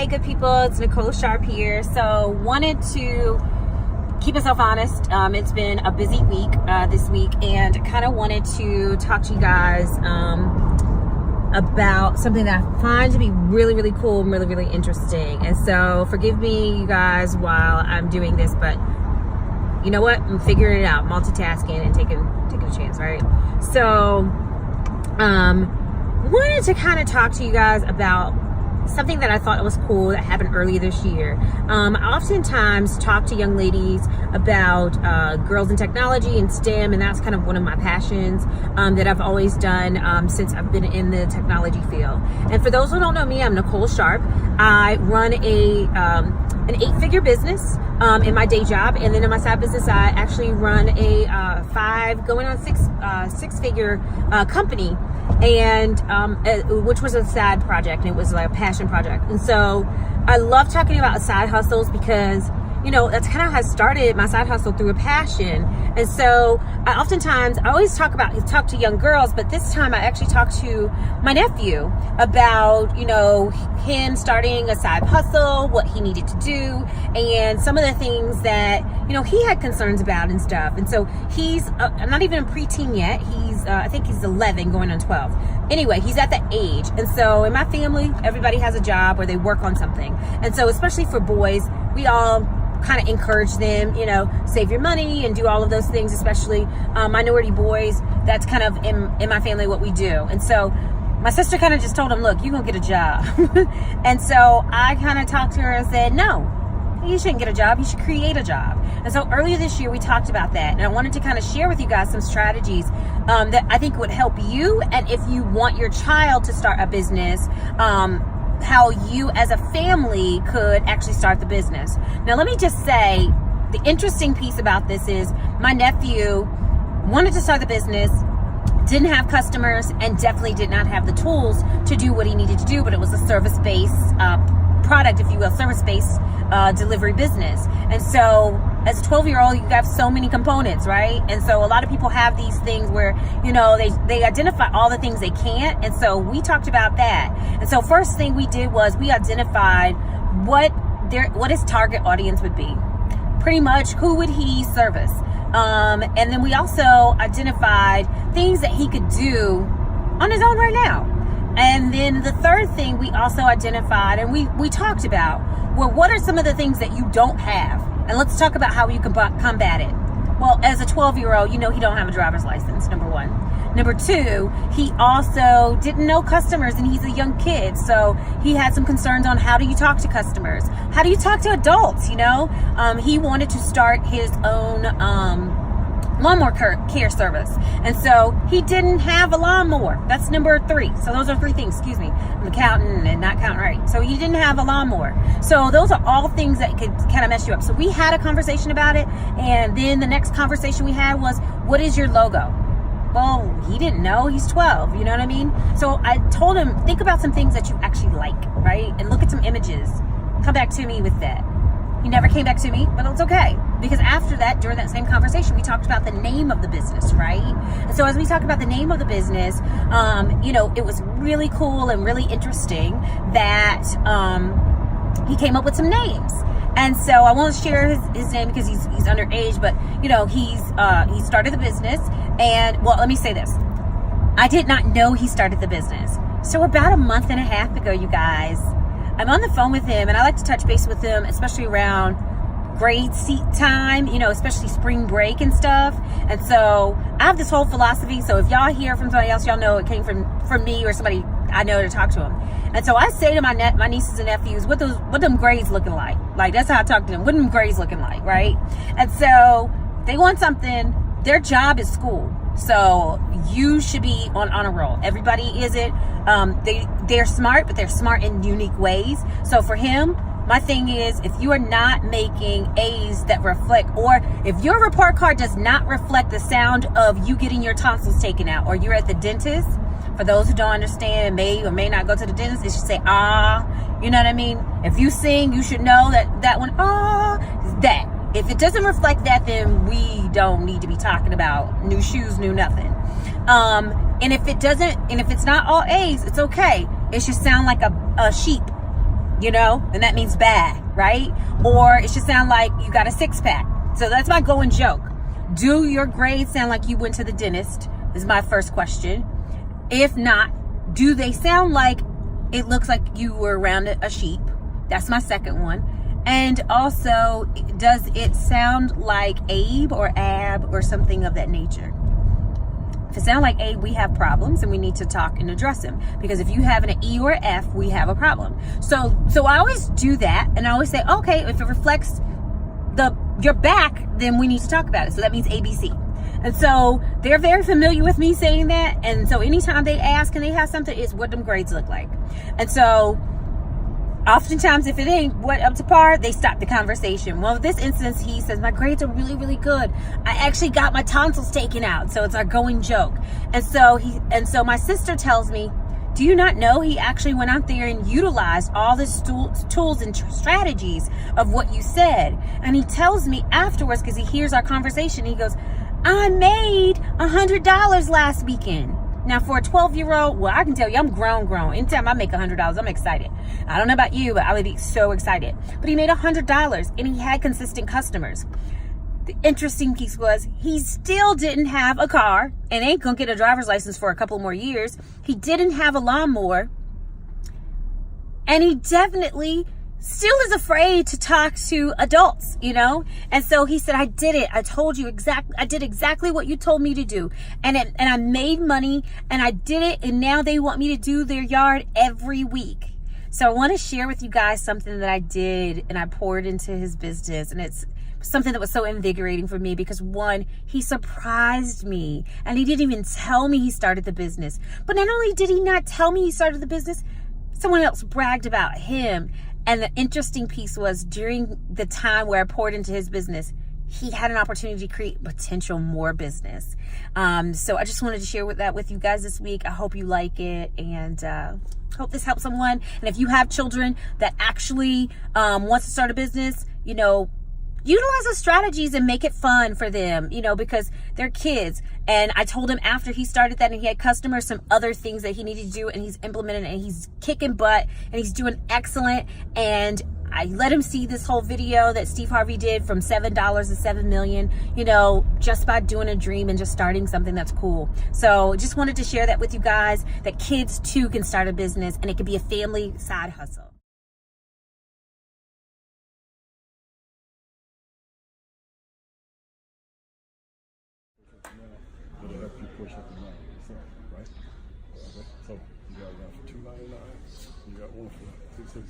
good people. It's Nicole Sharp here. So wanted to keep myself honest. It's been a busy week this week, and kind of wanted to talk to you guys about something that I find to be really, really cool and really, really interesting. And so forgive me, you guys, while I'm doing this, but you know what? I'm figuring it out, multitasking and taking a chance, right? So wanted to kind of talk to you guys about something that I thought was cool that happened earlier this year. I oftentimes talk to young ladies about girls in technology and STEM, and that's kind of one of my passions that I've always done since I've been in the technology field. And for those who don't know me, I'm Nicole Sharp. I run an 8-figure business in my day job, and then in my side business I actually run a 6-figure company, and which was a side project, and it was like a passion project. And so I love talking about side hustles because, you know, that's kind of how I started my side hustle, through a passion. And so I always talk to young girls, but this time I actually talked to my nephew about, you know, him starting a side hustle, what he needed to do, and some of the things that, you know, he had concerns about and stuff. And so he's not even a preteen yet. I think he's 11 going on 12. Anyway, he's at that age. And so in my family, everybody has a job or they work on something. And so especially for boys, we all kind of encourage them, you know, save your money and do all of those things, especially minority boys. That's kind of in my family what we do. And so my sister kind of just told him, look, you're going to get a job. And so I kind of talked to her and said, no, you shouldn't get a job. You should create a job. And so earlier this year, we talked about that. And I wanted to kind of share with you guys some strategies that I think would help you. And if you want your child to start a business, how you as a family could actually start the business. Now, let me just say, the interesting piece about this is my nephew wanted to start the business, didn't have customers, and definitely did not have the tools to do what he needed to do, but it was a service-based product, if you will, service-based delivery business. And so as a 12-year-old, you have so many components, right? And so a lot of people have these things where, you know, they identify all the things they can't. And so we talked about that. And so first thing we did was we identified what his target audience would be. Pretty much, who would he service? And then we also identified things that he could do on his own right now. And then the third thing we also identified, and we talked about, well, what are some of the things that you don't have? And let's talk about how you can combat it. Well, as a 12-year-old, you know he don't have a driver's license, number one. Number two, he also didn't know customers, and he's a young kid. So he had some concerns on how do you talk to customers? How do you talk to adults, you know? He wanted to start his own lawnmower care service. And so he didn't have a lawnmower. That's number 3. So those are 3 things, excuse me. I'm counting and not counting right. So he didn't have a lawnmower. So those are all things that could kind of mess you up. So we had a conversation about it. And then the next conversation we had was, what is your logo? Well, he didn't know. He's 12. You know what I mean? So I told him, think about some things that you actually like, right? And look at some images. Come back to me with that. He never came back to me, but it's okay. Because after that, during that same conversation, we talked about the name of the business, right? And so as we talked about the name of the business, you know, it was really cool and really interesting that he came up with some names. And so I won't share his name because he's underage, but, you know, he started the business. And, well, let me say this. I did not know he started the business. So about a month and a half ago, you guys, I'm on the phone with him, and I like to touch base with him, especially around grade seat time, you know, especially spring break and stuff. And so I have this whole philosophy. So if y'all hear from somebody else, y'all know it came from me or somebody I know to talk to him. And so I say to my nieces and nephews, what them grades looking like? Like, that's how I talk to them. What them grades looking like, right? And so they want something. Their job is school. So you should be on honor roll. Everybody isn't. They're smart, but they're smart in unique ways. So for him, my thing is, if you are not making A's that reflect, or if your report card does not reflect the sound of you getting your tonsils taken out, or you're at the dentist, for those who don't understand, may or may not go to the dentist, it should say, ah, you know what I mean? If you sing, you should know that one, ah, is that. If it doesn't reflect that, then we don't need to be talking about new shoes, new nothing. And if it doesn't, and if it's not all A's, it's okay. It should sound like a sheep. you know, and that means bad, right? Or it should sound like you got a 6-pack. So that's my going joke. Do your grades sound like you went to the dentist? Is my first question. If not, do they sound like it looks like you were around a sheep? That's my second one. And also, does it sound like Abe or Ab or something of that nature? If it sounds like Abe, we have problems and we need to talk and address them. Because if you have an E or F, we have a problem. So I always do that, and I always say, okay, if it reflects your back, then we need to talk about it. So that means ABC. And so they're very familiar with me saying that. And so anytime they ask and they have something, it's what them grades look like. And so oftentimes, if it ain't what up to par, they stop the conversation. Well, in this instance, he says, my grades are really, really good. I actually got my tonsils taken out. So it's our going joke. And so my sister tells me, do you not know he actually went out there and utilized all the tools and strategies of what you said? And he tells me afterwards, because he hears our conversation, he goes, I made $100 last weekend. Now, for a 12-year-old, well, I can tell you, I'm grown. Anytime I make $100, I'm excited. I don't know about you, but I would be so excited. But he made $100, and he had consistent customers. The interesting piece was he still didn't have a car and ain't gonna get a driver's license for a couple more years. He didn't have a lawnmower. And he definitely still is afraid to talk to adults, you know? And so he said, I did it. I told you I did exactly what you told me to do. And I made money and I did it. And now they want me to do their yard every week. So I want to share with you guys something that I did and I poured into his business. And it's something that was so invigorating for me because one, he surprised me and he didn't even tell me he started the business. But not only did he not tell me he started the business, someone else bragged about him. And the interesting piece was during the time where I poured into his business, he had an opportunity to create potential more business. So I just wanted to share that with you guys this week. I hope you like it and hope this helps someone. And if you have children that actually wants to start a business, you know, utilize those strategies and make it fun for them, you know, because they're kids. And I told him after he started that and he had customers, some other things that he needed to do, and he's implementing and he's kicking butt and he's doing excellent. And I let him see this whole video that Steve Harvey did from $7 to 7 million, you know, just by doing a dream and just starting something that's cool. So just wanted to share that with you guys, that kids too can start a business and it can be a family side hustle. But it helps you push up and down, right? Okay. So you got one for $2.99. You got one for $2.60.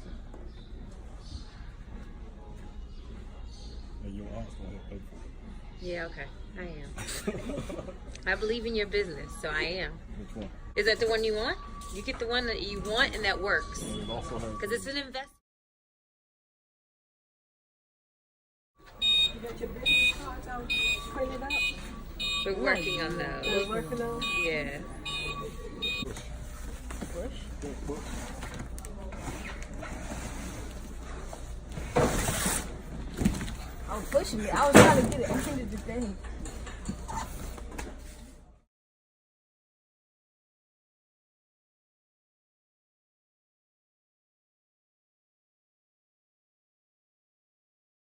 And your aunt's gonna help pay for it. Yeah, okay. I am. I believe in your business, so I am. Which one? Is that the one you want? You get the one that you want and that works. And it also has. Because it's an investment. You got your business cards out printed out? We're working on those. We're working on? Yeah. Push? Yeah, push. I'm pushing it. I was trying to get it under the thing.